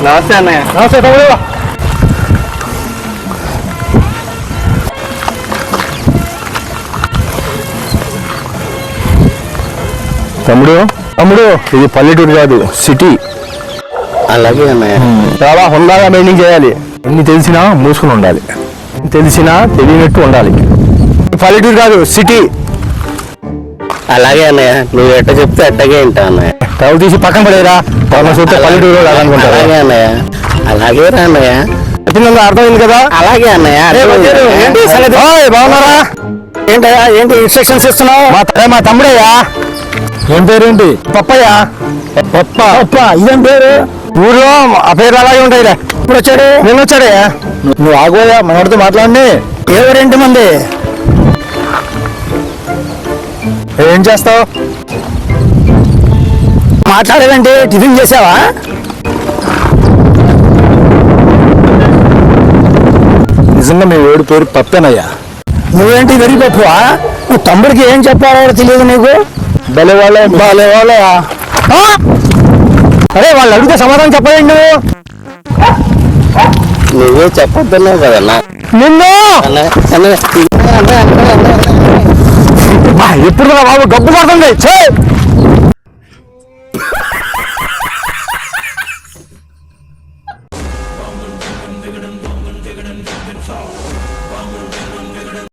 నమస్తే అన్నయ్య. నమస్తే తమ్ముడు. తమ్ముడు తమ్ముడు ఇది పల్లెటూరు కాదు, సిటీ. అలాగే అన్నయ్య. చాలా హుందాగా మెయింటైన్ చేయాలి. ఎన్ని తెలిసినా మూసుకుని ఉండాలి, తెలిసినా తెలియనట్టు ఉండాలి. పల్లెటూరు కాదు, సిటీ. అలాగే అన్నయ్య, నువ్వు ఎట్ట చెప్తే అట్టగే వింటా అన్నయ్య. తవ్వు తీసి పక్కన పడేరా, పక్కన చూస్తే పల్లెటూరు అనుకుంటారు. అలాగే అన్నయ్య, అలాగే రా అన్నయ్య. చెప్పింది అర్థమైంది కదా? అలాగే అన్నయ్య. ఏంటి సంగతి? బాగున్నారా? ఏంటయ్యా, ఏంటి ఇన్స్ట్రక్షన్స్ ఇస్తున్నావు? మా తమ్ముడయ్యా. ఏం పేరు ఏంటి? పప్పయ్యా. పప్ప ఇదేం పేరు? ఊర్లో ఆ పేరు అలాగే ఉంటాయిరా. ఇప్పుడు వచ్చాడు? నేను వచ్చాడయ్యా. నువ్వు ఆగోయా, మనవాడితో మాట్లాడి. ఎవరేంటి మంది? ఏం చేస్తావు? మాట్లాడేదంటే టిఫిన్ చేసావా? నిజంగా మీ వేడి పేరు పప్పేనయ్యా. నువ్వేంటి వెరీ పప్పువా? నువ్వు తమ్ముడికి ఏం చెప్పాలో తెలియదు నీకు. బలేవాళ్ళ అరే, వాళ్ళు అడిగితే సమాధానం చెప్పలేండి. నువ్వే చెప్పొద్దన్నావు కదన్నా. నిన్ను ఎప్పుడు బాబు గబ్బు పడుతుంది.